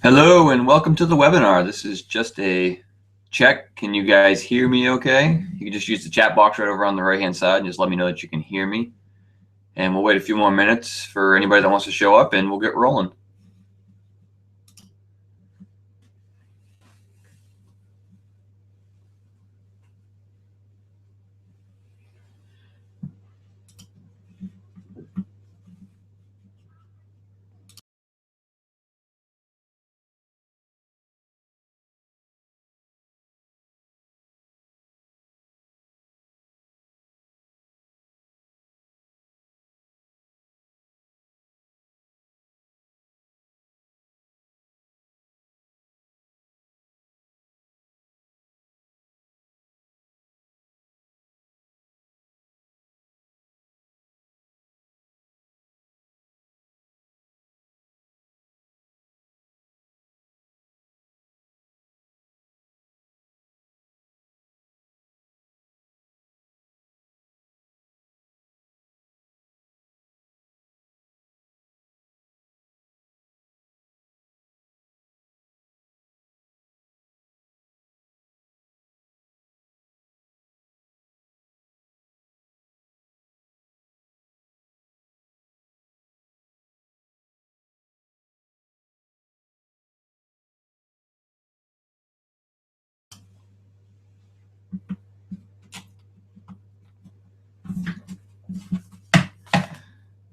Hello and welcome to the webinar. This is just a check. Can you guys hear me okay? You can just use the chat box right over on the right hand side and just let me know that you can hear me. And we'll wait a few more minutes for anybody that wants to show up and we'll get rolling.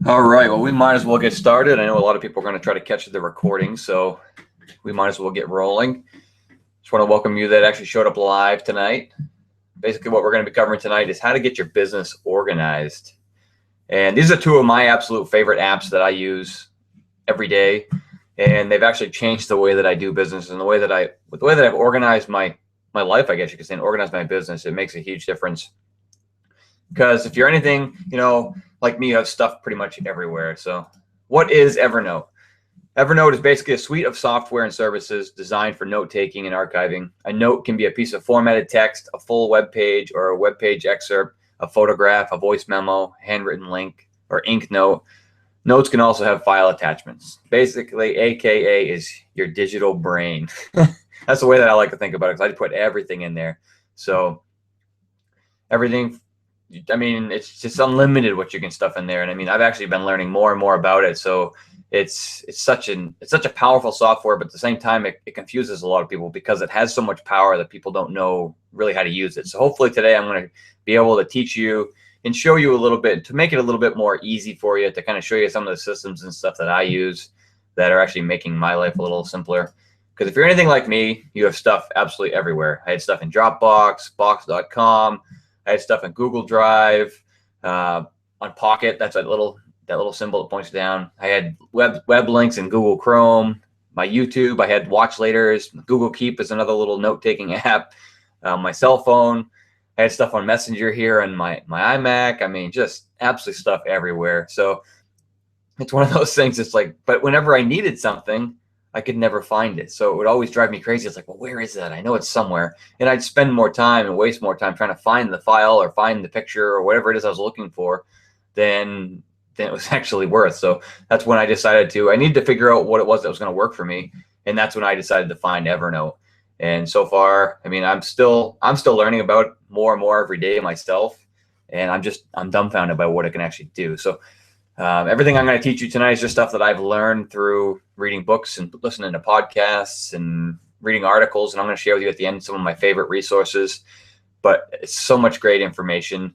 All right, well, we might as well get started. I know a lot of people are going to try to catch the recording, so we might as well get rolling. Just want to welcome you that actually showed up live tonight. Basically, what we're going to be covering tonight is how to get your business organized. And these are two of my absolute favorite apps that I use every day. And they've actually changed the way that I do business and the way that I've organized my life, I guess you could say, and organized my business. It makes a huge difference. Because if you're anything, like me, you have stuff pretty much everywhere. So what is Evernote? Evernote is basically a suite of software and services designed for note-taking and archiving. A note can be a piece of formatted text, a full web page, or a web page excerpt, a photograph, a voice memo, handwritten link, or ink note. Notes can also have file attachments. Basically, AKA is your digital brain. That's the way that I like to think about it, because I put everything in there. So everything, I mean, it's just unlimited what you can stuff in there. And I mean, I've actually been learning more and more about it. So it's such a powerful software, but at the same time, it confuses a lot of people because it has so much power that people don't know really how to use it. So hopefully today I'm going to be able to teach you and show you a little bit to make it a little bit more easy for you, to kind of show you some of the systems and stuff that I use that are actually making my life a little simpler. Because if you're anything like me, you have stuff absolutely everywhere. I had stuff in Dropbox, Box.com. I had stuff in Google Drive, on Pocket. That's that little symbol that points down. I had web links in Google Chrome. My YouTube. I had watch laters. Google Keep is another little note-taking app. My cell phone. I had stuff on Messenger here and my iMac. I mean, just absolutely stuff everywhere. So it's one of those things. It's like, but whenever I needed something, I could never find it. So it would always drive me crazy. It's like, well, where is that? I know it's somewhere. And I'd spend more time and waste more time trying to find the file or find the picture or whatever it is I was looking for than it was actually worth. So that's when I decided I needed to figure out what it was that was going to work for me. And that's when I decided to find Evernote. And so far, I mean, I'm still learning about it more and more every day myself. And I'm dumbfounded by what it can actually do. So everything I'm going to teach you tonight is just stuff that I've learned through reading books and listening to podcasts and reading articles. And I'm going to share with you at the end some of my favorite resources. But it's so much great information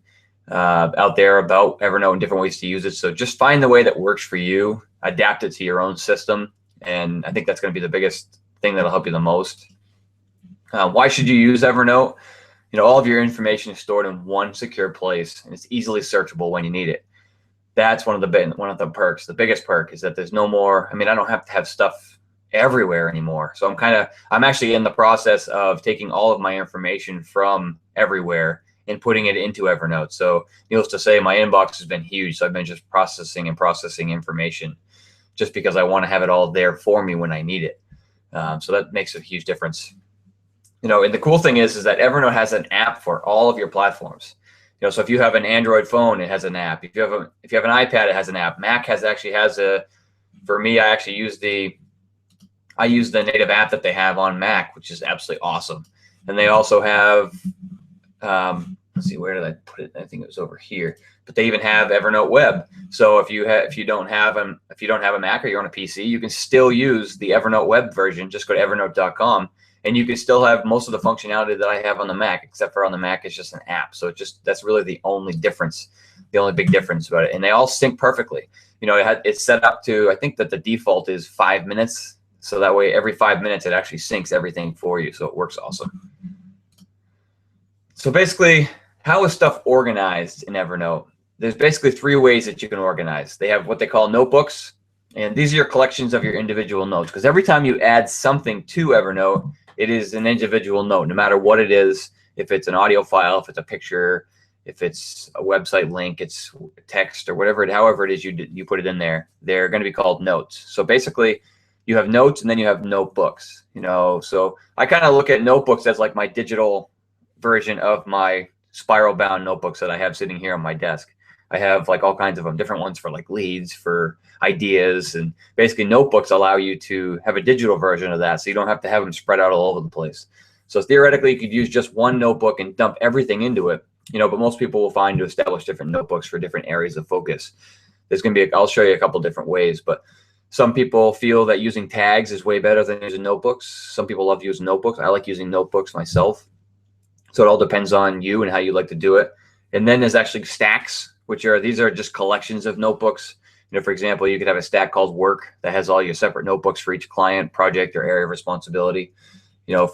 out there about Evernote and different ways to use it. So just find the way that works for you, adapt it to your own system. And I think that's going to be the biggest thing that'll help you the most. Why should you use Evernote? All of your information is stored in one secure place, and it's easily searchable when you need it. That's one of the perks. The biggest perk is that there's no more. I mean, I don't have to have stuff everywhere anymore. So I'm actually in the process of taking all of my information from everywhere and putting it into Evernote. So needless to say, my inbox has been huge. So I've been just processing information just because I want to have it all there for me when I need it. So that makes a huge difference. And the cool thing is that Evernote has an app for all of your platforms. So if you have an Android phone, it has an app. If you have an iPad, it has an app. Mac actually has a. For me, I actually use the I use the native app that they have on Mac, which is absolutely awesome. And they also have, let's see, where did I put it? I think it was over here. But they even have Evernote Web. So if you don't have a Mac or you're on a PC, you can still use the Evernote Web version. Just go to evernote.com, and you can still have most of the functionality that I have on the Mac, except for on the Mac it's just an app. So that's really the only difference, the only big difference about it. And they all sync perfectly. It's set up to, I think that the default is 5 minutes. So that way every 5 minutes it actually syncs everything for you. So it works awesome. So basically, how is stuff organized in Evernote? There's basically 3 ways that you can organize. They have what they call notebooks, and these are your collections of your individual notes. Because every time you add something to Evernote, it is an individual note, no matter what it is. If it's an audio file, if it's a picture, if it's a website link, it's text or whatever, however it is you put it in there, they're going to be called notes. So basically, you have notes and then you have notebooks. So I kind of look at notebooks as like my digital version of my spiral bound notebooks that I have sitting here on my desk. I have like all kinds of them, different ones for like leads, for ideas, and basically notebooks allow you to have a digital version of that, so you don't have to have them spread out all over the place. So theoretically, you could use just one notebook and dump everything into it, but most people will find to establish different notebooks for different areas of focus. There's going to be, I'll show you a couple different ways, but some people feel that using tags is way better than using notebooks. Some people love using notebooks. I like using notebooks myself. So it all depends on you and how you like to do it. And then there's actually stacks, these are just collections of notebooks. For example, you could have a stack called work that has all your separate notebooks for each client, project, or area of responsibility.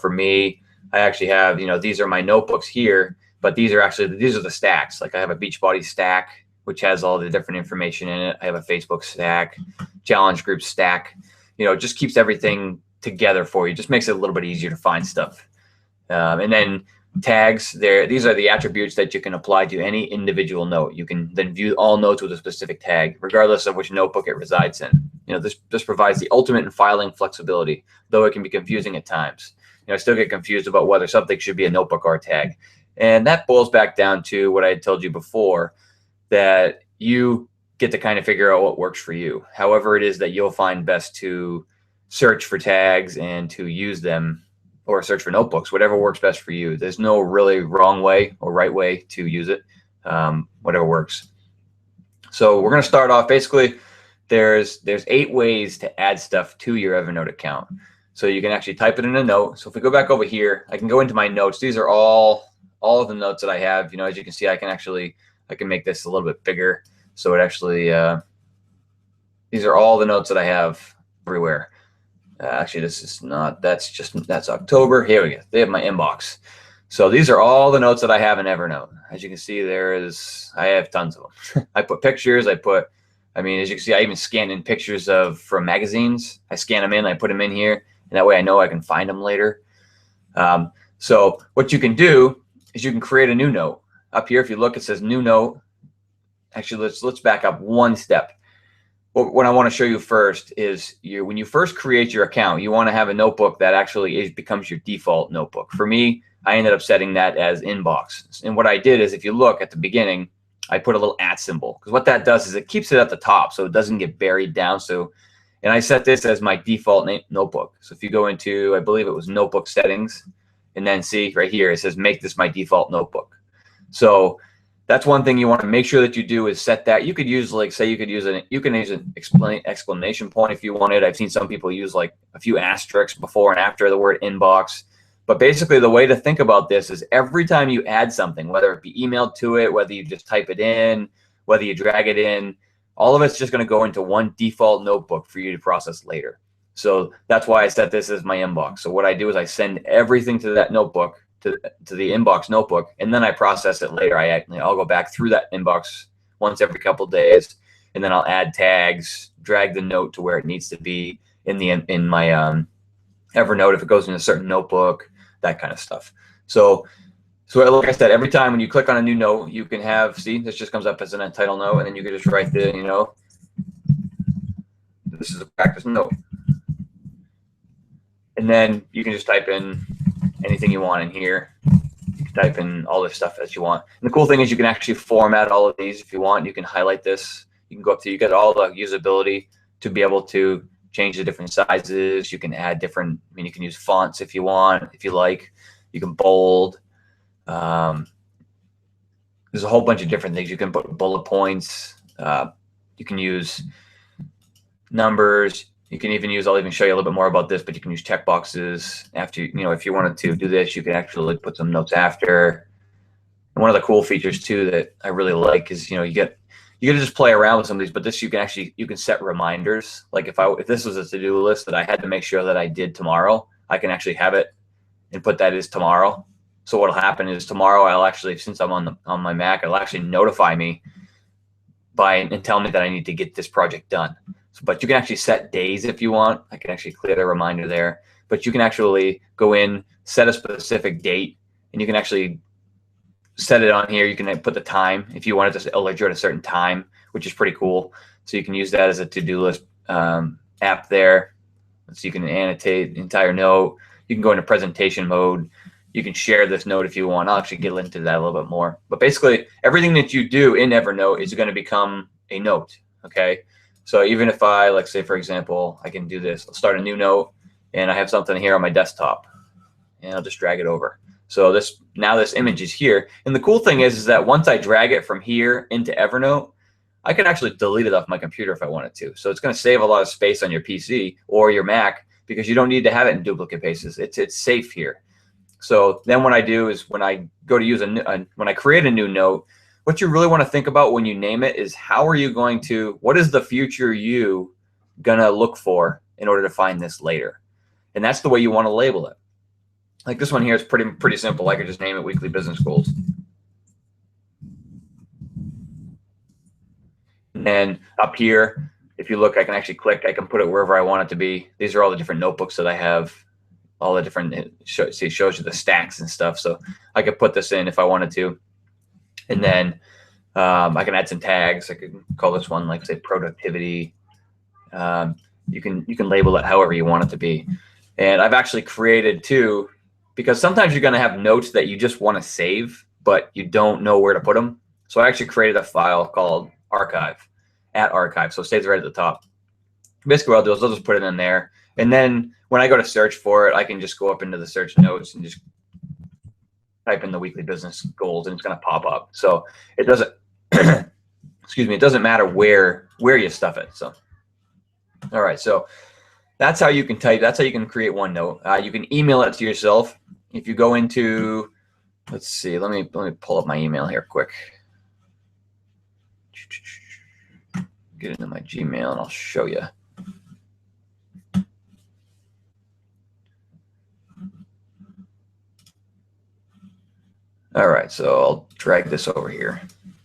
For me, I actually have, these are my notebooks here, but these are the stacks. Like I have a Beachbody stack, which has all the different information in it. I have a Facebook stack, challenge group stack. It just keeps everything together for you. Just makes it a little bit easier to find stuff. And then tags, these are the attributes that you can apply to any individual note. You can then view all notes with a specific tag, regardless of which notebook it resides in. This provides the ultimate in filing flexibility, though it can be confusing at times. I still get confused about whether something should be a notebook or a tag. And that boils back down to what I had told you before, that you get to kind of figure out what works for you. However it is that you'll find best to search for tags and to use them, or search for notebooks, whatever works best for you. There's no really wrong way or right way to use it, whatever works. So we're going to start off, basically, there's 8 ways to add stuff to your Evernote account. So you can actually type it in a note. So if we go back over here, I can go into my notes. These are all of the notes that I have. As you can see, I can make this a little bit bigger. So it actually, these are all the notes that I have everywhere. Actually, this is not, that's October. Here we go. They have my inbox. So these are all the notes that I have in Evernote. As you can see, I have tons of them. I put pictures, as you can see, I even scan in pictures from magazines. I scan them in, I put them in here, and that way I know I can find them later. So what you can do is you can create a new note. Up here, if you look, it says new note. Actually, let's back up one step. What I want to show you first is when you first create your account, you want to have a notebook that actually becomes your default notebook. For me, I ended up setting that as inbox. And what I did is, if you look at the beginning, I put a little @ symbol, because what that does is it keeps it at the top so it doesn't get buried down. And I set this as my default notebook. So if you go into, I believe it was notebook settings, and then see right here, it says make this my default notebook. So that's one thing you want to make sure that you do, is set that. You could use, like, say you can use an exclamation point if you wanted. I've seen some people use like a few asterisks before and after the word inbox. But basically the way to think about this is every time you add something, whether it be emailed to it, whether you just type it in, whether you drag it in, all of it's just going to go into one default notebook for you to process later. So that's why I set this as my inbox. So what I do is I send everything to that notebook, to the inbox notebook, and then I process it later. I'll go back through that inbox once every couple of days, and then I'll add tags, drag the note to where it needs to be in my Evernote if it goes in a certain notebook, that kind of stuff. So like I said, every time when you click on a new note, you can see this just comes up as an title note, and then you can just write this is a practice note. And then you can just type in anything you want in here. You can type in all this stuff as you want. And the cool thing is you can actually format all of these if you want. You can highlight this. You can go up to, you get all the usability to be able to change the different sizes. You can add different, I mean, you can use fonts if you want, if you like. You can bold. There's a whole bunch of different things. You can put bullet points. You can use numbers. You can even use, I'll even show you a little bit more about this, but you can use checkboxes after, you know, if you wanted to do this, you can actually put some notes after. And one of the cool features too that I really like is, you know, you get to just play around with some of these, but this you can set reminders. Like if this was a to-do list that I had to make sure that I did tomorrow, I can actually have it and put that as tomorrow. So what'll happen is tomorrow I'll actually, since I'm on my Mac, it'll actually notify me and tell me that I need to get this project done. So, but you can actually set days if you want. I can actually clear the reminder there, but you can actually go in, set a specific date, and you can actually set it on here. You can put the time if you wanted to alert you at a certain time, which is pretty cool. So you can use that as a to-do list app there. So you can annotate the entire note. You can go into presentation mode. You can share this note if you want. I'll actually get into that a little bit more. But basically, everything that you do in Evernote is going to become a note, okay? So even if I, like say, for example, I can do this. I'll start a new note, and I have something here on my desktop, and I'll just drag it over. So now this image is here. And the cool thing is that once I drag it from here into Evernote, I can actually delete it off my computer if I wanted to. So it's going to save a lot of space on your PC or your Mac because you don't need to have it in duplicate places. It's safe here. So then what I do is when I go to use when I create a new note, what you really want to think about when you name it is what is the future you gonna look for in order to find this later? And that's the way you want to label it. Like this one here is pretty simple. I could just name it Weekly Business Goals. And then up here, if you look, I can actually click. I can put it wherever I want it to be. These are all the different notebooks that I have. All the different, it shows you the stacks and stuff. So I could put this in if I wanted to. And then I can add some tags. I could call this one, like say, productivity. You can label it however you want it to be. And I've actually created too, because sometimes you're going to have notes that you just want to save, but you don't know where to put them. So I actually created a file called archive. So it stays right at the top. Basically what I'll do is I'll just put it in there. And then when I go to search for it, I can just go up into the search notes and just type in the Weekly Business Goals, and it's going to pop up. So it doesn't, excuse me, it doesn't matter where you stuff it. So, all right. So that's how you can type. That's how you can create OneNote. You can email it to yourself. If you go into, let's see, let me pull up my email here quick. Get into my Gmail and I'll show you. All right, so I'll drag this over here.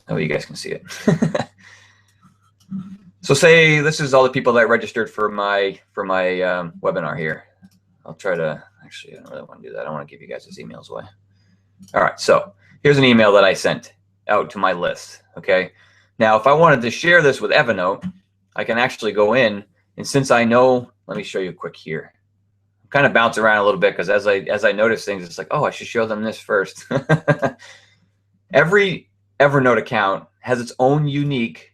That way you guys can see it. So say this is all the people that registered for my webinar here. I'll try to, actually, I don't really want to do that. I want to give you guys this emails away. All right, so here's an email that I sent out to my list, okay? Now, if I wanted to share this with Evernote, I can actually go in, and since I know, let me show you quick here. I'm kind of bounce around a little bit because as I notice things, it's like, oh, I should show them this first. Every Evernote account has its own unique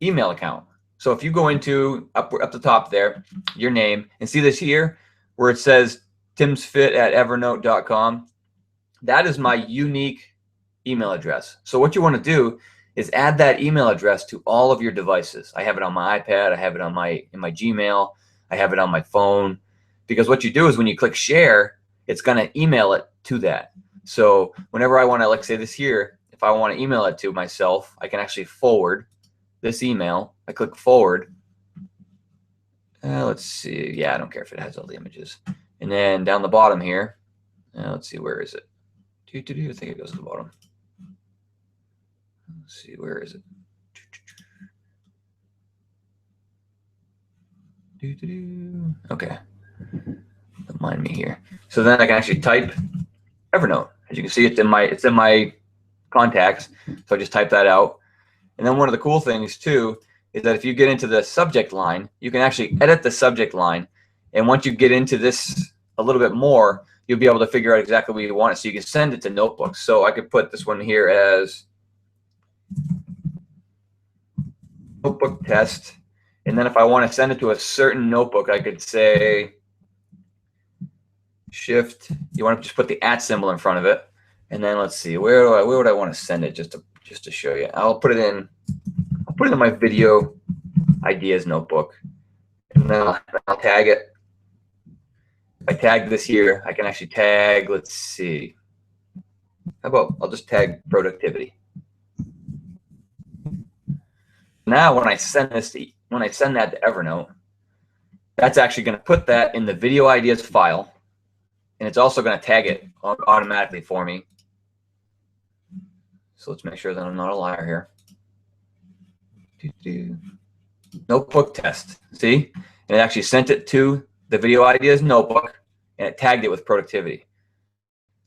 email account. So if you go into up the top there, your name, and see this here where it says timsfit@evernote.com, that is my unique email address. So what you want to do is add that email address to all of your devices. I have it on my iPad, I have it on in my Gmail, I have it on my phone, because what you do is when you click share, it's going to email it to that. So whenever I want to, like say this here, if I want to email it to myself, I can actually forward this email. I click forward. Let's see. Yeah, I don't care if it has all the images. And then down the bottom here, let's see, where is it? I think it goes to the bottom. Let's see, where is it? Okay. Don't mind me here. So then I can actually type Evernote. As you can see, it's in my contacts. So I just type that out. And then one of the cool things too is that if you get into the subject line, you can actually edit the subject line. And once you get into this a little bit more, you'll be able to figure out exactly what you want. So you can send it to notebooks. So I could put this one here as notebook test. And then if I want to send it to a certain notebook, I could say Shift. You want to just put the @ symbol in front of it, and then let's see, where would I want to send it just to show you. I'll put it in my video ideas notebook, and then I'll tag it. If I tag this here, I can actually tag. Let's see. How about I'll just tag productivity. Now, when I send that to Evernote, that's actually going to put that in the video ideas file. And it's also going to tag it automatically for me. So let's make sure that I'm not a liar here. Notebook test. See? And it actually sent it to the video ideas notebook, and it tagged it with productivity.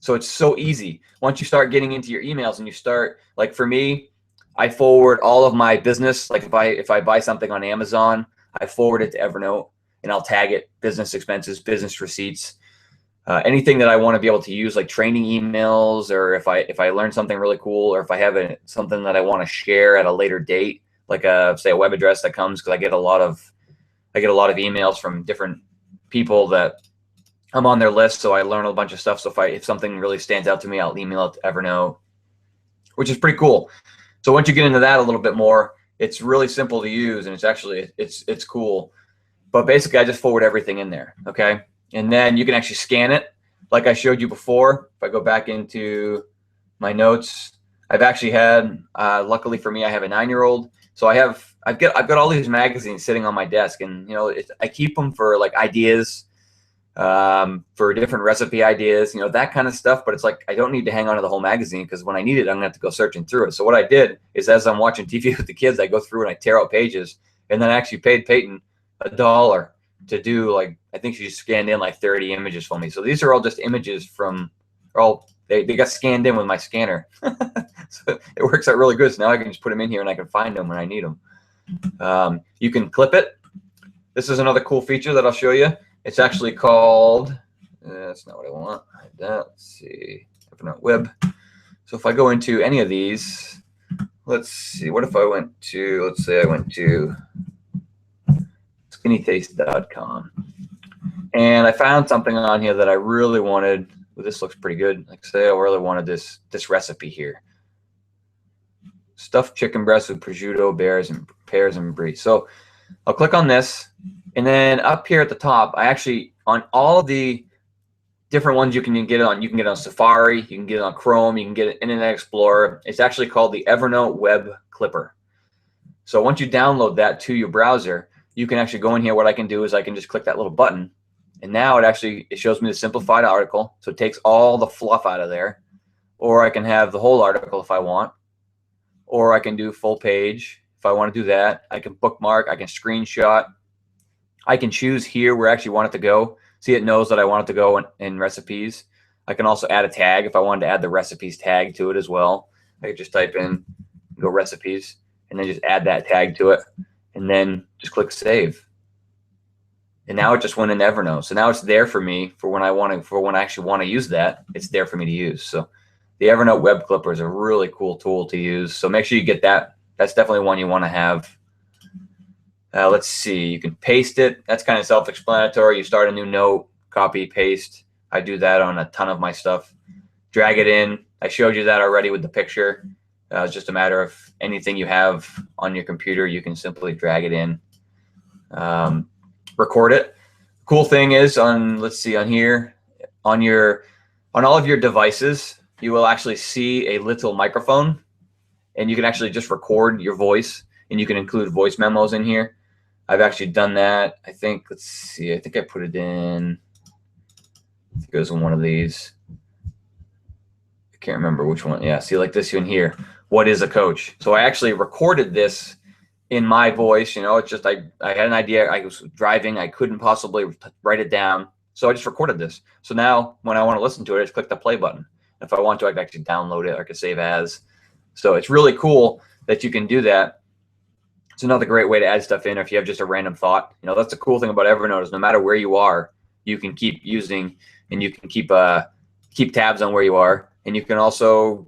So it's so easy. Once you start getting into your emails and you start, like for me, I forward all of my business. Like if I buy something on Amazon, I forward it to Evernote, and I'll tag it business expenses, business receipts. Anything that I want to be able to use, like training emails, or if I learn something really cool, or if I have something that I want to share at a later date, like say a web address that comes, because I get a lot of emails from different people that I'm on their list, so I learn a bunch of stuff. So if something really stands out to me, I'll email it to Evernote, which is pretty cool. So once you get into that a little bit more, it's really simple to use, and it's cool. But basically, I just forward everything in there, okay? And then you can actually scan it, like I showed you before. If I go back into my notes, I've actually had, luckily for me, I have a 9-year-old, so I've got all these magazines sitting on my desk, and I keep them for like ideas, for different recipe ideas, that kind of stuff. But it's like I don't need to hang on to the whole magazine, because when I need it, I'm gonna have to go searching through it. So what I did is, as I'm watching TV with the kids, I go through and I tear out pages, and then I actually paid Peyton $1 to do, like, I think she scanned in like 30 images for me. So these are all just images from, they got scanned in with my scanner. So it works out really good. So now I can just put them in here and I can find them when I need them. You can clip it. This is another cool feature that I'll show you. It's actually called, that's not what I want. Let's see, Evernote Web. So if I go into any of these, let's see, what if I went to, let's say I went to skinnytaste.com, and I found something on here that I really wanted. Well, this looks pretty good. Like, say I really wanted this recipe here. Stuffed chicken breast with prosciutto, pears and brie. So I'll click on this, and then up here at the top, I actually, on all of the different ones you can get it on, you can get it on Safari, you can get it on Chrome, you can get it in Internet Explorer. It's actually called the Evernote Web Clipper. So once you download that to your browser, you can actually go in here. What I can do is I can just click that little button, and now it shows me the simplified article. So it takes all the fluff out of there. Or I can have the whole article if I want. Or I can do full page if I want to do that. I can bookmark, I can screenshot. I can choose here where I actually want it to go. See, it knows that I want it to go in recipes. I can also add a tag if I wanted to add the recipes tag to it as well. I could just type in, go recipes, and then just add that tag to it. And then just click save. And now it just went in Evernote. So now it's there for me for when I actually want to use that. It's there for me to use. So the Evernote Web Clipper is a really cool tool to use. So make sure you get that. That's definitely one you want to have. Let's see. You can paste it. That's kind of self-explanatory. You start a new note, copy, paste. I do that on a ton of my stuff. Drag it in. I showed you that already with the picture. It's just a matter of anything you have on your computer, you can simply drag it in. Record it. Cool thing is, let's see, on here, on all of your devices, you will actually see a little microphone, and you can actually just record your voice, and you can include voice memos in here. I've actually done that. I think, let's see, I think I put it in, I think it was in one of these. I can't remember which one. Yeah, see, like this one here. What is a coach? So I actually recorded this in my voice. It's just I had an idea. I was driving. I couldn't possibly write it down. So I just recorded this. So now when I want to listen to it, I just click the play button. If I want to, I can actually download it, or I can save as. So it's really cool that you can do that. It's another great way to add stuff in, or if you have just a random thought. That's the cool thing about Evernote, is no matter where you are, you can keep using, and you can keep tabs on where you are. And you can also,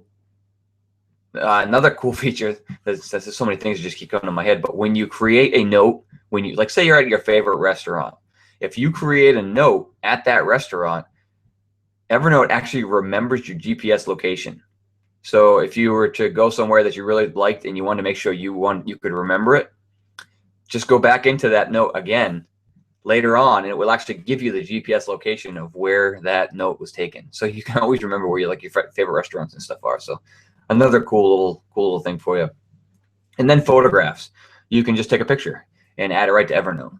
another cool feature, there's so many things that just keep coming to my head, but when you create a note, when you, like, say you're at your favorite restaurant, if you create a note at that restaurant, Evernote actually remembers your GPS location. So if you were to go somewhere that you really liked and you wanted to make sure you could remember it, just go back into that note again later on, and it will actually give you the GPS location of where that note was taken. So you can always remember where your favorite restaurants and stuff are. So another cool little thing for you. And then photographs. You can just take a picture and add it right to Evernote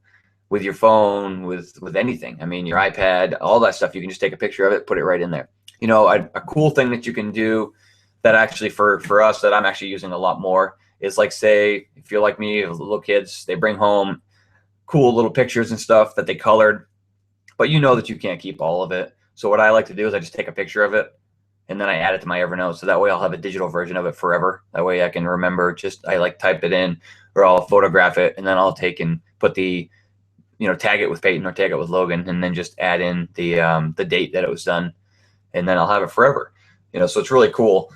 with your phone, with anything. I mean, your iPad, all that stuff. You can just take a picture of it, put it right in there. You know, a cool thing that you can do that actually for us that I'm actually using a lot more is, like, say if you're like me, little kids, they bring home cool little pictures and stuff that they colored, but you know that you can't keep all of it. So what I like to do is I just take a picture of it and then I add it to my Evernote. So that way I'll have a digital version of it forever. That way I can remember, I like type it in, or I'll photograph it and then I'll take and put the, tag it with Peyton or tag it with Logan, and then just add in the date that it was done, and then I'll have it forever. So it's really cool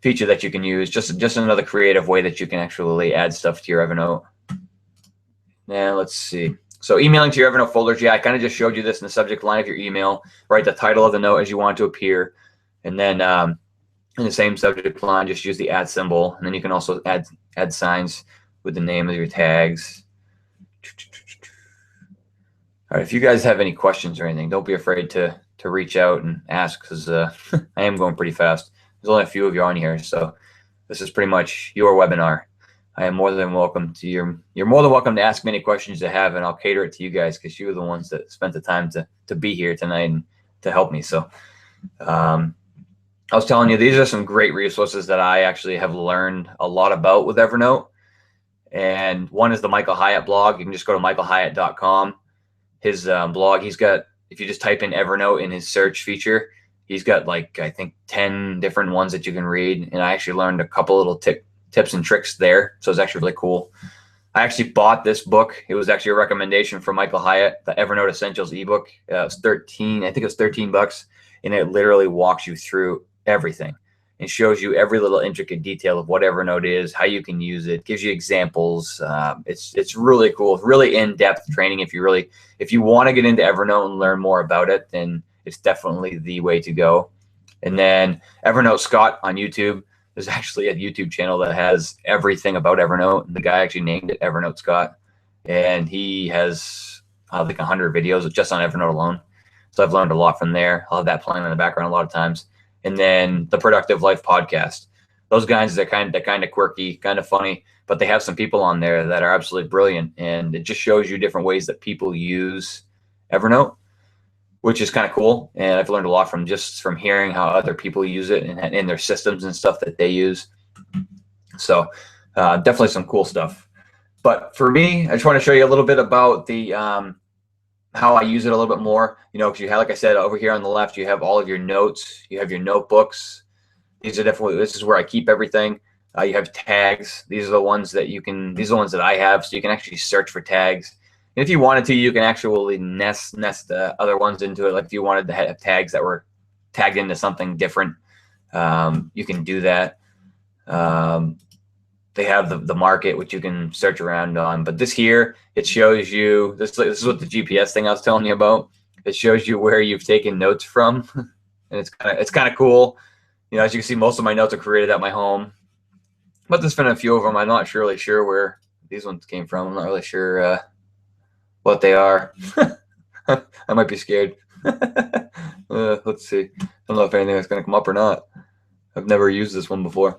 feature that you can use. Just another creative way that you can actually add stuff to your Evernote. Now let's see. So emailing to your Evernote folders. Yeah, I kind of just showed you this in the subject line of your email. Write the title of the note as you want it to appear, and then in the same subject line, just use the @ symbol, and then you can also add signs with the name of your tags. All right, if you guys have any questions or anything, don't be afraid to reach out and ask, because I am going pretty fast. There's only a few of you on here, so this is pretty much your webinar. I am more than welcome to you're more than welcome to ask me any questions you have, and I'll cater it to you guys, because you're the ones that spent the time to be here tonight and to help me. So I was telling you, these are some great resources that I actually have learned a lot about with Evernote. And one is the Michael Hyatt blog. You can just go to michaelhyatt.com. His blog, he's got, if you just type in Evernote in his search feature, he's got, like, I think 10 different ones that you can read. And I actually learned a couple little tips and tricks there. So it's actually really cool. I actually bought this book. It was actually a recommendation from Michael Hyatt, the Evernote Essentials ebook. It was I think it was $13, and it literally walks you through everything and shows you every little intricate detail of what Evernote is, how you can use it, gives you examples. It's really cool, really in-depth training. If you want to get into Evernote and learn more about it, then it's definitely the way to go. And then Evernote Scott on YouTube. There's actually a YouTube channel that has everything about Evernote. The guy actually named it Evernote Scott, and he has like 100 videos just on Evernote alone. So I've learned a lot from there. I'll have that playing in the background a lot of times. And then the Productive Life podcast. Those guys are kind of quirky, kind of funny, but they have some people on there that are absolutely brilliant, and it just shows you different ways that people use Evernote, which is kind of cool. And I've learned a lot from hearing how other people use it and in their systems and stuff that they use. So definitely some cool stuff. But for me, I just want to show you a little bit about the how I use it a little bit more. Because you have, like I said, over here on the left, you have all of your notes. You have your notebooks. This is where I keep everything. You have tags. These are the ones that these are the ones that I have. So you can actually search for tags. And if you wanted to, you can actually nest other ones into it. Like if you wanted to have tags that were tagged into something different, you can do that. They have the market, which you can search around on. But this here, it shows you, this is what the GPS thing I was telling you about. It shows you where you've taken notes from. And it's kind of cool. As you can see, most of my notes are created at my home. But there's been a few of them. I'm not really sure where these ones came from. I'm not really sure what they are. I might be scared. Let's see. I don't know if anything is going to come up or not. I've never used this one before.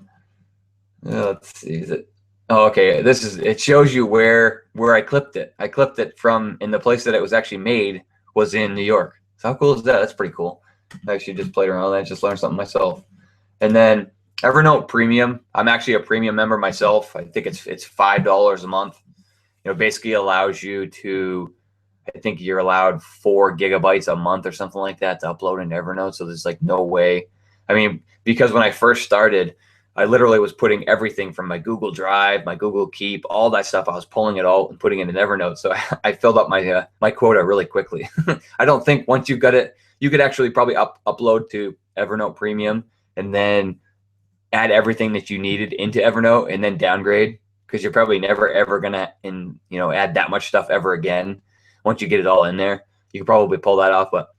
Let's see. Is it? Oh, okay. It shows you where I clipped it. I clipped it from, in the place that it was actually made was in New York. So how cool is that? That's pretty cool. I actually just played around with that. I just learned something myself. And then Evernote Premium. I'm actually a premium member myself. I think it's $5 a month. Basically allows you to, I think you're allowed 4 gigabytes a month or something like that to upload into Evernote. So there's like no way. I mean, because when I first started, I literally was putting everything from my Google Drive, my Google Keep, all that stuff. I was pulling it all and putting it in Evernote. So I filled up my quota really quickly. I don't think once you've got it, you could actually probably upload to Evernote Premium and then add everything that you needed into Evernote and then downgrade. because you're probably never ever gonna add that much stuff ever again. Once you get it all in there, you can probably pull that off. But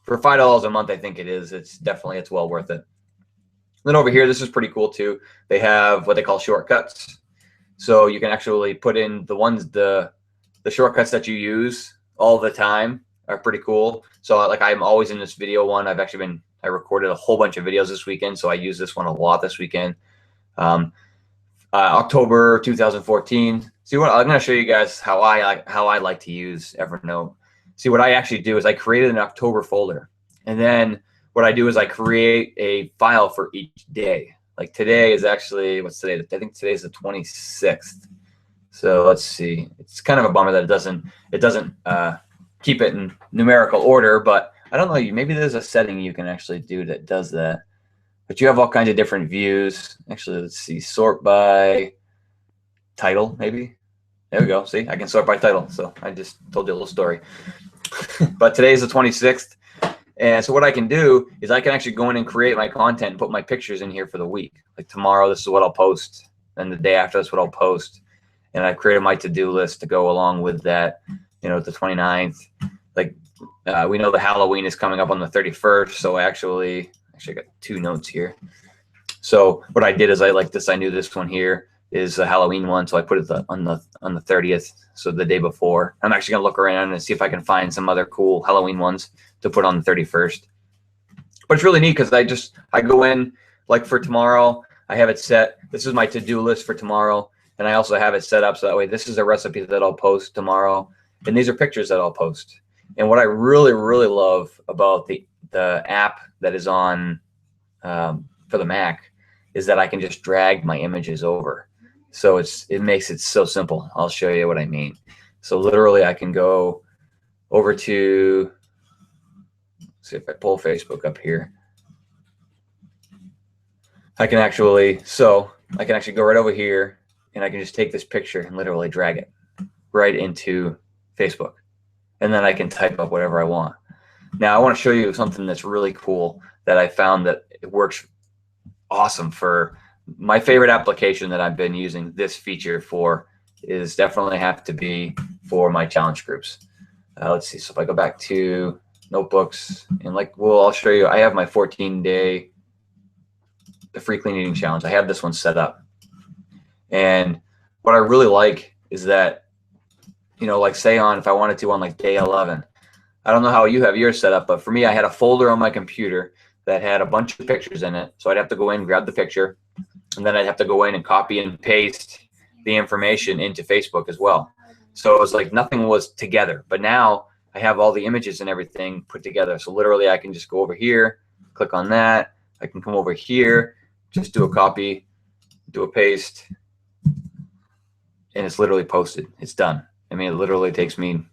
for $5 a month, I think it is. It's well worth it. Then over here, this is pretty cool too. They have what they call shortcuts. So you can actually put in the shortcuts that you use all the time are pretty cool. So like I'm always in this video one. I recorded a whole bunch of videos this weekend, so I use this one a lot this weekend. October 2014. See what I'm going to show you guys how I like to use Evernote. See what I actually do is I created an October folder, and then what I do is I create a file for each day. Like today is actually, what's today? I think today is the 26th. So let's see. It's kind of a bummer that it doesn't keep it in numerical order, but I don't know. Maybe there's a setting you can actually do that does that. But you have all kinds of different views. Actually, let's see. Sort by title, maybe. There we go. See, I can sort by title. So I just told you a little story. But today is the 26th. And so what I can do is I can actually go in and create my content and put my pictures in here for the week. Like tomorrow, this is what I'll post. And the day after, that's what I'll post. And I've created my to-do list to go along with that, the 29th. Like we know the Halloween is coming up on the 31st. So I actually got 2 notes here. So what I did is I knew this one here is a Halloween one. So I put it on the 30th. So the day before. I'm actually gonna look around and see if I can find some other cool Halloween ones to put on the 31st. But it's really neat because I go in, like for tomorrow, I have it set. This is my to-do list for tomorrow. And I also have it set up so that way this is a recipe that I'll post tomorrow. And these are pictures that I'll post. And what I really, really love about the app that is on for the Mac is that I can just drag my images over. So it makes it so simple. I'll show you what I mean. So literally I can go over to, see if I pull Facebook up here. I can actually go right over here and I can just take this picture and literally drag it right into Facebook. And then I can type up whatever I want. Now I want to show you something that's really cool that I found that it works awesome for my favorite application that I've been using this feature for is definitely have to be for my challenge groups. Let's see. So if I go back to notebooks and I'll show you, I have my 14-day the free clean eating challenge. I have this one set up. And what I really like is that, like say if I wanted to on like day 11, I don't know how you have yours set up, but for me, I had a folder on my computer that had a bunch of pictures in it. So I'd have to go in, grab the picture, and then I'd have to go in and copy and paste the information into Facebook as well. So it was like nothing was together. But now I have all the images and everything put together. So literally I can just go over here, click on that. I can come over here, just do a copy, do a paste, and it's literally posted. It's done. I mean, it literally takes me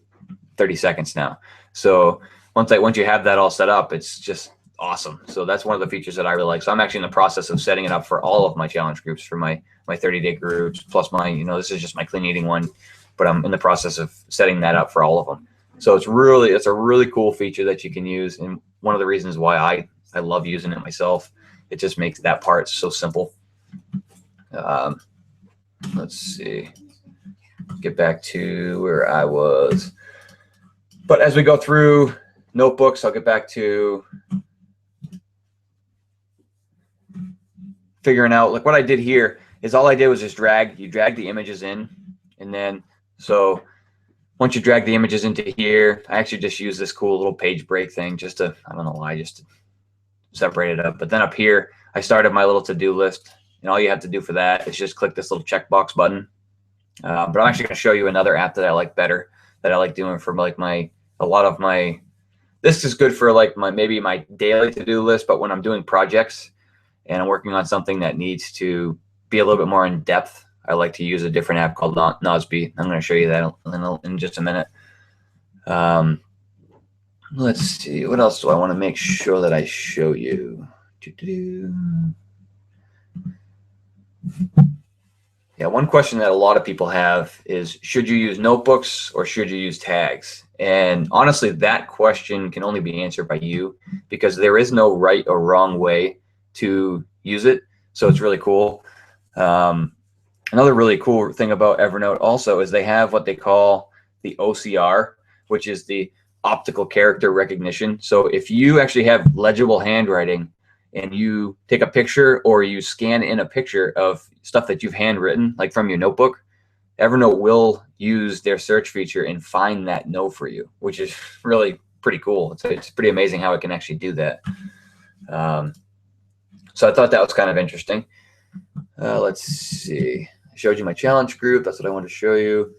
30 seconds now. So once you have that all set up, it's just awesome. So that's one of the features that I really like. So I'm actually in the process of setting it up for all of my challenge groups, for my 30-day groups, plus my, this is just my clean eating one, but I'm in the process of setting that up for all of them. So it's a really cool feature that you can use. And one of the reasons why I love using it myself, it just makes that part so simple. Let's see, get back to where I was. But as we go through notebooks, I'll get back to figuring out, like what I did here is all I did was just drag the images in. And then, so once you drag the images into here, I actually just use this cool little page break thing just to, I don't know why, just to separate it up. But then up here, I started my little to-do list. And all you have to do for that is just click this little checkbox button. But I'm actually going to show you another app that I like better, that I like doing for like this is good for like maybe my daily to-do list, but when I'm doing projects and I'm working on something that needs to be a little bit more in depth, I like to use a different app called Nozbe. I'm going to show you that in just a minute. Let's see, what else do I want to make sure that I show you? Yeah, one question that a lot of people have is, should you use notebooks or should you use tags? And honestly, that question can only be answered by you, because there is no right or wrong way to use it. So it's really cool. Another really cool thing about Evernote also is they have what they call the OCR, which is the optical character recognition. So if you actually have legible handwriting and you take a picture or you scan in a picture of stuff that you've handwritten, like from your notebook, Evernote will use their search feature and find that note for you, which is really pretty cool. It's pretty amazing how it can actually do that. So I thought that was kind of interesting. Let's see. I showed you my challenge group. That's what I wanted to show you.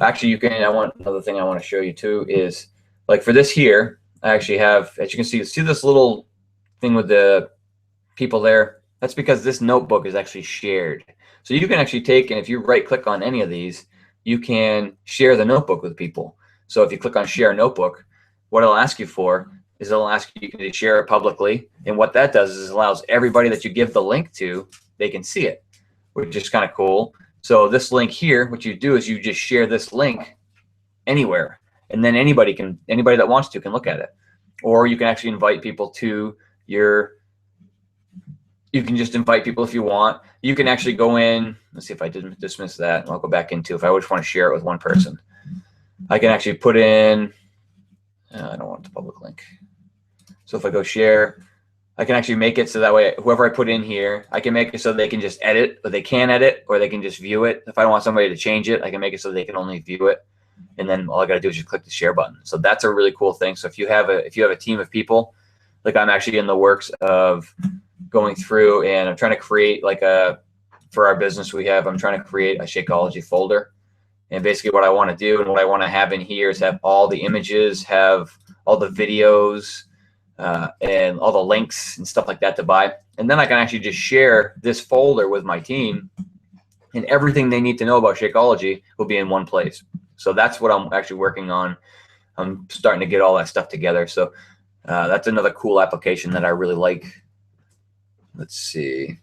Actually, another thing I want to show you too is, like for this here, I actually have, as you can see this little thing with the people there? That's because this notebook is actually shared. So you can actually take, and if you right click on any of these, you can share the notebook with people. So if you click on share notebook, what it'll ask you for is it'll ask you to share it publicly. And what that does is it allows everybody that you give the link to, they can see it, which is kind of cool. So this link here, what you do is you just share this link anywhere, and then anybody that wants to can look at it. Or you can actually invite people to your, you can just invite people if you want. You can actually go in, let's see if I didn't dismiss that. I'll go back into, if I just want to share it with one person, I can actually put in, I don't want the public link. So if I go share, I can actually make it so that way whoever I put in here, I can make it so they can just edit, or they can edit, or they can just view it. If I don't want somebody to change it, I can make it so they can only view it. And then all I got to do is just click the share button. So that's a really cool thing. So if you have a team of people, like I'm actually in the works of going through, and I'm trying to create for our business I'm trying to create a Shakeology folder. And basically what I want to do and what I want to have in here is have all the images, have all the videos, and all the links and stuff like that to buy. And then I can actually just share this folder with my team, and everything they need to know about Shakeology will be in one place. So that's what I'm actually working on. I'm starting to get all that stuff together. So that's another cool application that I really like. Let's see.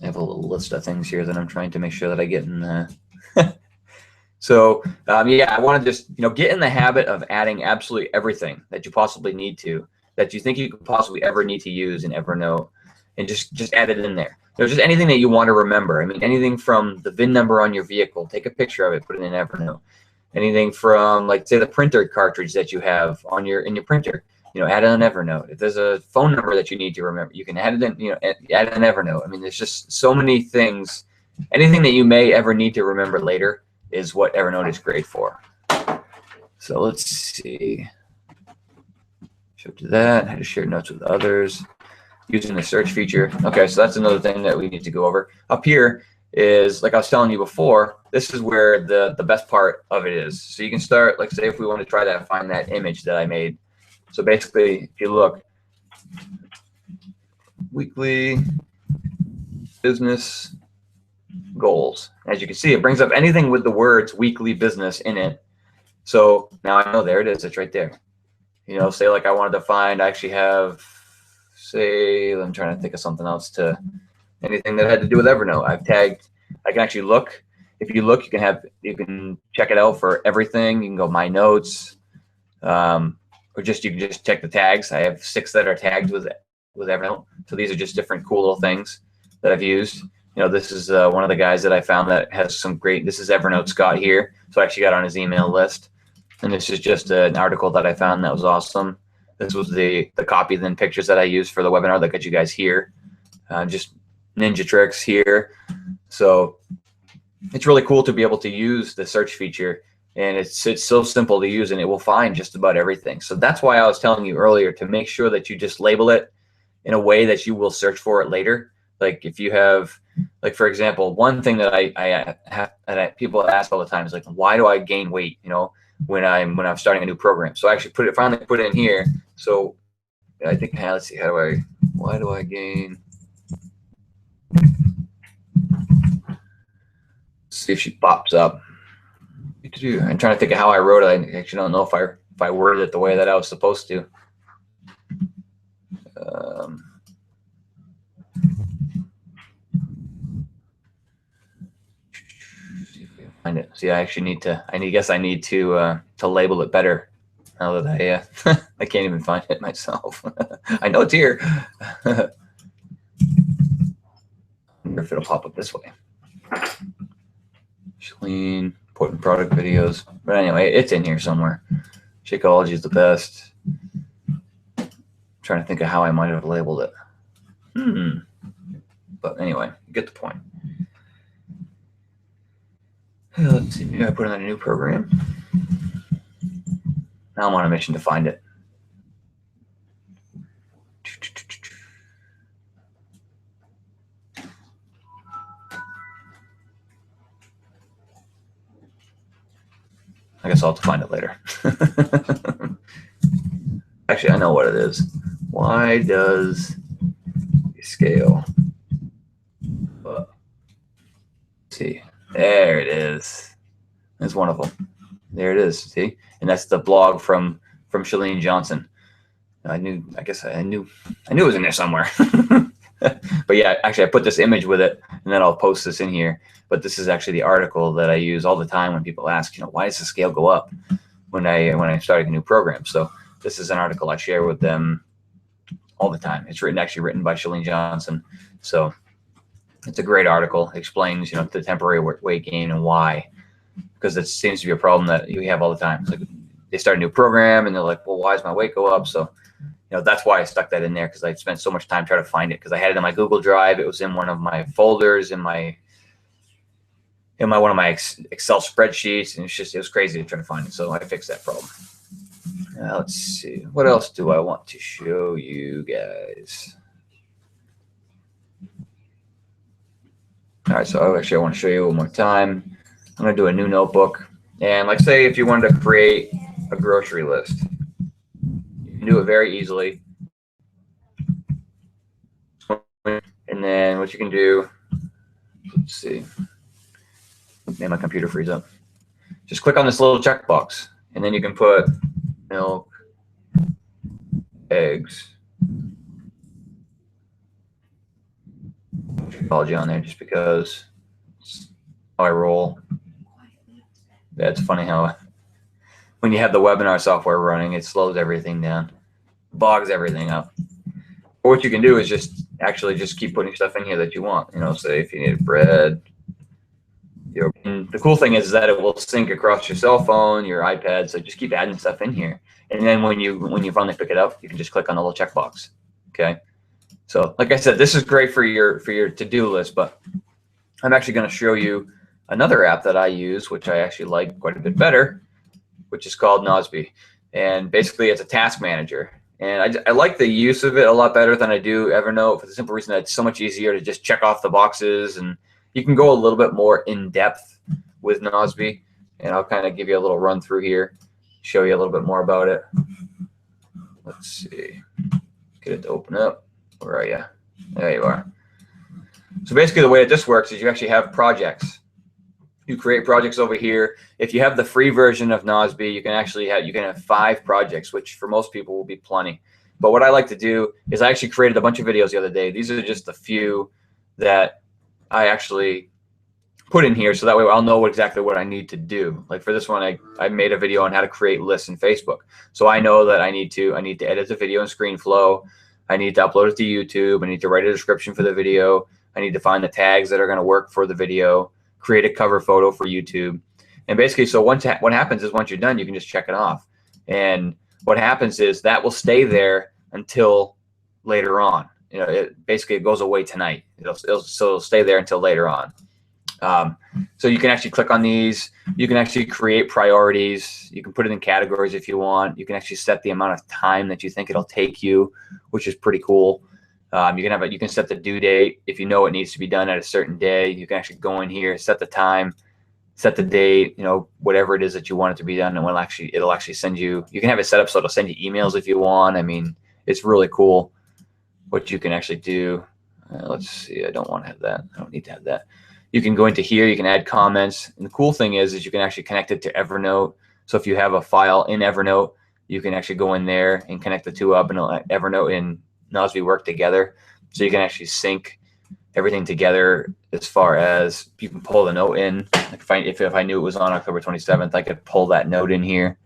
I have a little list of things here that I'm trying to make sure that I get in. So yeah, I want to just get in the habit of adding absolutely everything that you possibly need to, that you think you could possibly ever need to use in Evernote, and just add it in there. There's just anything that you want to remember. I mean, anything from the VIN number on your vehicle, take a picture of it, put it in Evernote. Anything from, like, say, the printer cartridge that you have in your printer, add it in Evernote. If there's a phone number that you need to remember, you can add it in, add it in Evernote. I mean, there's just so many things. Anything that you may ever need to remember later is what Evernote is great for. So let's see. Showed you that. How to share notes with others using the search feature. Okay, so that's another thing that we need to go over. Up here is, like I was telling you before, this is where the best part of it is. So you can start, like, say if we want to try that, find that image that I made. So basically, if you look, weekly business goals. As you can see, it brings up anything with the words weekly business in it. So now I know, there it is. It's right there. Say like I wanted to find, I actually have, say, I'm trying to think of something else, to anything that had to do with Evernote. I've tagged, I can actually look. If you look, you can check it out for everything. You can go my notes, or you can just check the tags. I have 6 that are tagged with Evernote. So these are just different cool little things that I've used. This is one of the guys that I found that has some great, this is Evernote Scott here. So I actually got on his email list. And this is just an article that I found that was awesome. This was the copy then pictures that I used for the webinar that got you guys here. Just ninja tricks here. So it's really cool to be able to use the search feature, and it's so simple to use, and it will find just about everything. So that's why I was telling you earlier to make sure that you just label it in a way that you will search for it later. Like if you have, like for example, one thing that I have people ask all the time is like, why do I gain weight? When I'm starting a new program. So I actually finally put it in here. So I think, let's see, why do I gain? Let's see if she pops up. I'm trying to think of how I wrote it. I actually don't know if I worded it the way that I was supposed to. Find it. See, I actually need to. I guess I need to label it better. Now that I can't even find it myself. I know it's here. I wonder if it'll pop up this way. Chalene, important product videos. But anyway, it's in here somewhere. Shakeology is the best. Trying to think of how I might have labeled it. But anyway, you get the point. Let's see, maybe I put in a new program. Now I'm on a mission to find it. I guess I'll have to find it later. Actually, I know what it is. Why does scale? Let's see, there it is. There's one of them. There it is. See, and that's the blog from Chalene Johnson. I guess I knew it was in there somewhere. But yeah, actually, I put this image with it, and then I'll post this in here. But this is actually the article that I use all the time when people ask, why does the scale go up when I started a new program? So this is an article I share with them all the time. It's actually written by Chalene Johnson. So it's a great article. It explains, the temporary weight gain and why, because it seems to be a problem that you have all the time. It's like they start a new program and they're like, well, why does my weight go up? So that's why I stuck that in there, because I spent so much time trying to find it, because I had it in my Google Drive. It was in one of my folders in one of my Excel spreadsheets, and it was crazy to try to find it. So I fixed that problem. Let's see, what else do I want to show you guys? All right, so I want to show you one more time. I'm going to do a new notebook, and like say if you wanted to create a grocery list, you can do it very easily. And then what you can do, let's see, made my computer freeze up. Just click on this little checkbox, and then you can put milk, eggs, apology on there just because it's how I roll. Yeah, it's funny how when you have the webinar software running, it slows everything down, bogs everything up. But what you can do is just keep putting stuff in here that you want. Say if you need bread. And the cool thing is that it will sync across your cell phone, your iPad. So just keep adding stuff in here, and then when you finally pick it up, you can just click on the little checkbox. Okay. So like I said, this is great for your to-do list, but I'm actually going to show you another app that I use, which I actually like quite a bit better, which is called Nozbe. And basically it's a task manager. And I like the use of it a lot better than I do Evernote, for the simple reason that it's so much easier to just check off the boxes, and you can go a little bit more in depth with Nozbe. And I'll kind of give you a little run through here, show you a little bit more about it. Let's see, get it to open up. Where are you? There you are. So basically the way that this works is you actually have projects. You create projects over here. If you have the free version of Nozbe, you can have 5 projects, which for most people will be plenty. But what I like to do is I actually created a bunch of videos the other day. These are just a few that I actually put in here, so that way I'll know exactly what I need to do. Like for this one, I made a video on how to create lists in Facebook. So I know that I need to edit the video in ScreenFlow. I need to upload it to YouTube. I need to write a description for the video. I need to find the tags that are going to work for the video, create a cover photo for YouTube. And basically, so what happens is once you're done, you can just check it off. And what happens is that will stay there until later on. It goes away tonight. It'll stay there until later on. So you can actually click on these. You can actually create priorities. You can put it in categories if you want. You can actually set the amount of time that you think it'll take you, which is pretty cool. You can set the due date if you know it needs to be done at a certain day. You can actually go in here, set the time, set the date, whatever it is that you want it to be done, and it'll actually send you. You can have it set up so it'll send you emails if you want. I mean, it's really cool what you can actually do. Let's see. I don't want to have that. I don't need to have that. You can go into here. You can add comments, and the cool thing is you can actually connect it to Evernote. So if you have a file in Evernote, you can actually go in there and connect the two up, and Evernote and Nozbe work together. So you can actually sync everything together as far as you can pull the note in. Like if I knew it was on October 27th, I could pull that note in here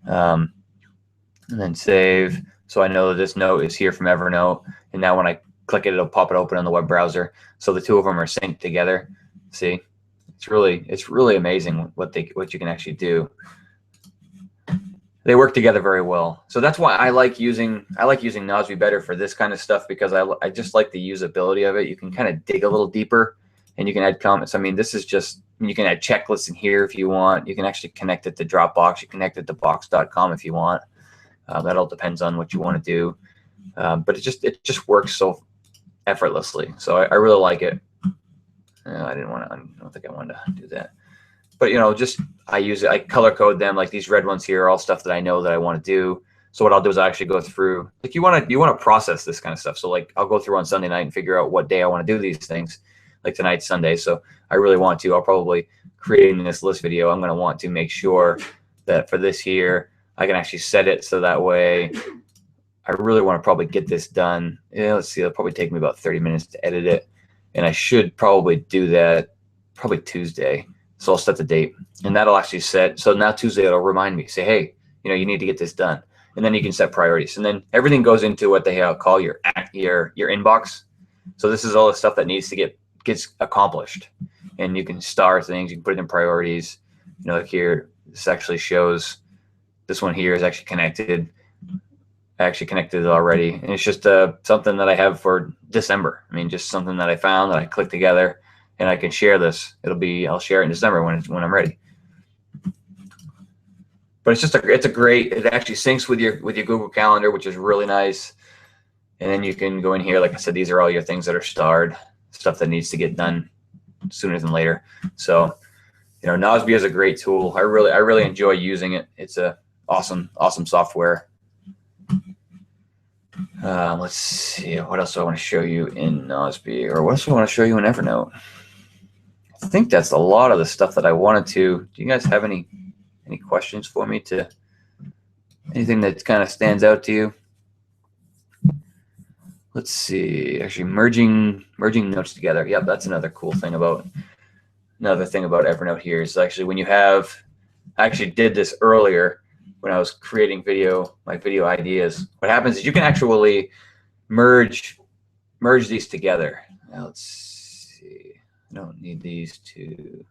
and then save. So I know that this note is here from Evernote. And now when I click it, it'll pop it open on the web browser. So the two of them are synced together. See? It's really amazing what you can actually do. They work together very well. So that's why I like using Nozbe better for this kind of stuff, because I just like the usability of it. You can kind of dig a little deeper, and you can add comments. I mean, this is just, you can add checklists in here if you want. You can actually connect it to Dropbox. You connect it to Box.com if you want. That all depends on what you want to do. But it just works so effortlessly. So I really like it. I don't think I wanted to do that. But just I use it. I color code them. Like these red ones here are all stuff that I know that I want to do. So what I'll do is I actually go through. Like you want to process this kind of stuff. So like I'll go through on Sunday night and figure out what day I want to do these things. Like tonight's Sunday, so I really want to. I'll probably creating this list video. I'm going to want to make sure that for this here I can actually set it so that way. I really want to probably get this done. Yeah, let's see. It'll probably take me about 30 minutes to edit it, and I should probably do that probably Tuesday. So I'll set the date, and that'll actually set. So now Tuesday it'll remind me, say, hey, you need to get this done, and then you can set priorities, and then everything goes into what they call your inbox. So this is all the stuff that needs to gets accomplished, and you can star things. You can put it in priorities. Like here, this actually shows. This one here is actually connected. I actually connected it already, and it's just something that I have for December. I mean, just something that I found that I clicked together. And I can share this. I'll share it in December when I'm ready. But it's it actually syncs with your Google Calendar, which is really nice. And then you can go in here. Like I said, these are all your things that are starred, stuff that needs to get done sooner than later. So, Nozbe is a great tool. I really enjoy using it. It's a awesome software. Let's see, what else do I want to show you in Nozbe, or what else do I want to show you in Evernote? I think that's a lot of the stuff that I wanted to. Do you guys have any questions for me? Anything that kind of stands out to you? Let's see. Actually, merging notes together. Yep, that's another thing about Evernote here is actually when you have. I actually did this earlier when I was creating my video ideas. What happens is you can actually merge these together. Now let's see. I don't need these two.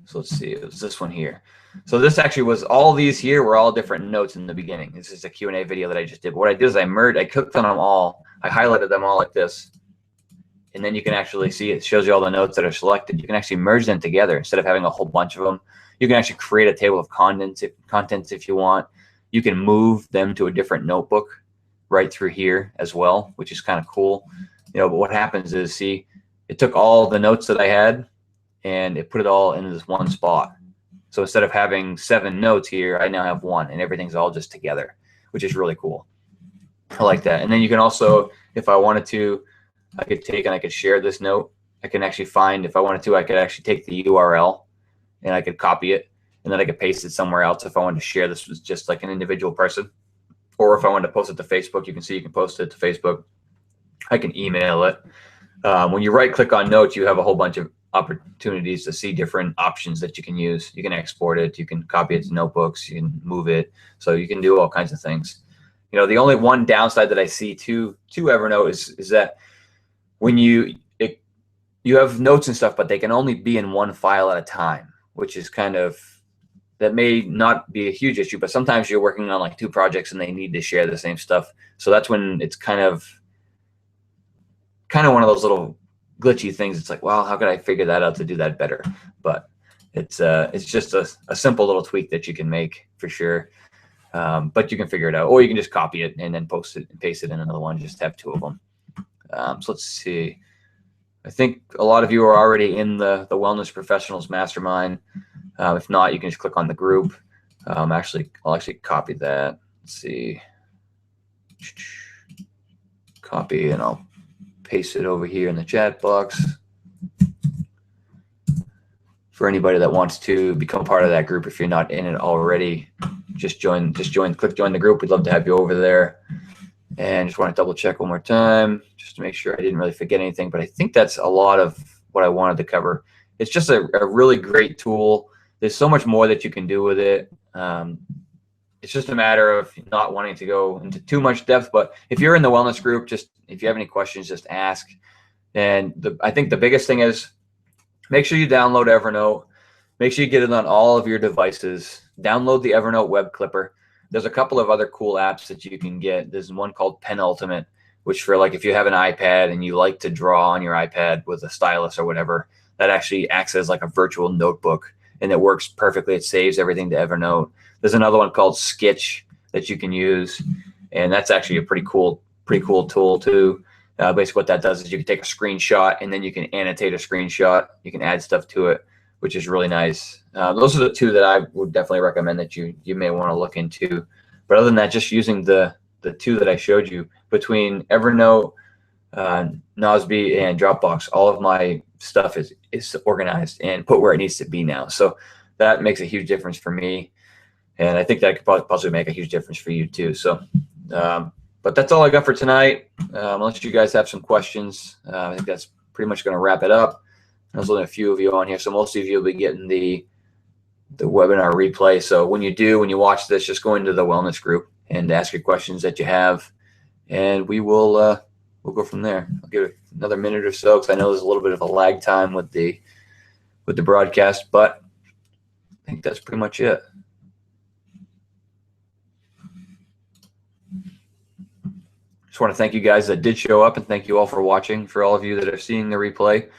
So let's see. It was this one here. So this actually was all these here were all different notes in the beginning. This is a Q&A video that I just did. But what I did is I clicked on them all. I highlighted them all like this. And then you can actually see it shows you all the notes that are selected. You can actually merge them together instead of having a whole bunch of them. You can actually create a table of contents if you want. You can move them to a different notebook right through here as well, which is kind of cool. But what happens is, see, it took all the notes that I had and it put it all into this one spot. So instead of having 7 notes here, I now have 1, and everything's all just together, which is really cool. I like that. And then you can also, if I wanted to, I could take and I could share this note. I can actually find, if I wanted to, I could actually take the URL and I could copy it, and then I could paste it somewhere else if I wanted to share this with just like an individual person. Or if I wanted to post it to Facebook, you can see you can post it to Facebook. I can email it. When you right click on notes, you have a whole bunch of opportunities to see different options that you can use. You can export it, you can copy it to notebooks, you can move it. So you can do all kinds of things. The only one downside that I see to Evernote is that when you have notes and stuff, but they can only be in one file at a time, which is that may not be a huge issue, but sometimes you're working on like 2 projects and they need to share the same stuff. So that's when it's kind of one of those little glitchy things. It's like, well, how could I figure that out to do that better? But it's just a simple little tweak that you can make for sure. But you can figure it out, or you can just copy it and then post it and paste it in another one. Just have 2 of them. So let's see. I think a lot of you are already in the Wellness Professionals Mastermind. If not, you can just click on the group. I'll actually copy that. Let's see. Copy, and I'll paste it over here in the chat box. For anybody that wants to become part of that group, if you're not in it already, click join the group. We'd love to have you over there. And just want to double check one more time just to make sure I didn't really forget anything. But I think that's a lot of what I wanted to cover. It's just a really great tool. There's so much more that you can do with it. It's just a matter of not wanting to go into too much depth. But if you're in the wellness group, if you have any questions, just ask. And I think the biggest thing is make sure you download Evernote. Make sure you get it on all of your devices. Download the Evernote web clipper. There's a couple of other cool apps that you can get. There's one called Penultimate, which for like if you have an iPad and you like to draw on your iPad with a stylus or whatever, that actually acts as like a virtual notebook, and it works perfectly. It saves everything to Evernote. There's another one called Sketch that you can use, and that's actually a pretty cool tool too. Basically what that does is you can take a screenshot and then you can annotate a screenshot. You can add stuff to it, which is really nice. Those are the two that I would definitely recommend that you may want to look into. But other than that, just using the two that I showed you, between Evernote, Nozbe, and Dropbox, all of my stuff is organized and put where it needs to be now. So that makes a huge difference for me, and I think that could possibly make a huge difference for you too. So, but that's all I got for tonight. Unless you guys have some questions, I think that's pretty much going to wrap it up. There's only a few of you on here, so most of you will be getting the webinar replay. So when you watch this, just go into the wellness group and ask your questions that you have, and we'll go from there. I'll give it another minute or so because I know there's a little bit of a lag time with the broadcast, but I think that's pretty much it. Just want to thank you guys that did show up, and thank you all for watching. For all of you that are seeing the replay,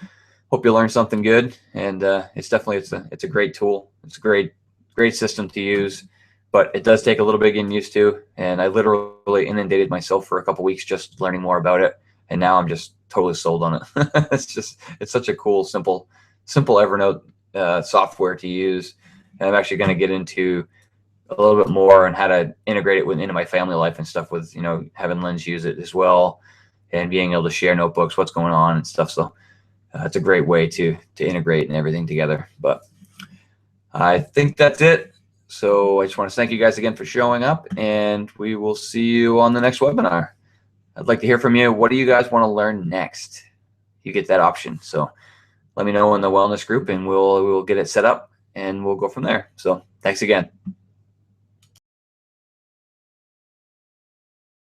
hope you learned something good. And it's a great tool. It's a great system to use, but it does take a little bit of getting used to. And I literally inundated myself for a couple weeks just learning more about it, and now I'm just totally sold on it. It's such a cool, simple Evernote software to use. And I'm actually going to get into a little bit more on how to integrate it into my family life and stuff, with having Lens use it as well, and being able to share notebooks, what's going on and stuff. So it's a great way to integrate and everything together. But I think that's it. So I just want to thank you guys again for showing up, and we will see you on the next webinar. I'd like to hear from you. What do you guys want to learn next? You get that option. So let me know in the wellness group, and we'll get it set up, and we'll go from there. So thanks again.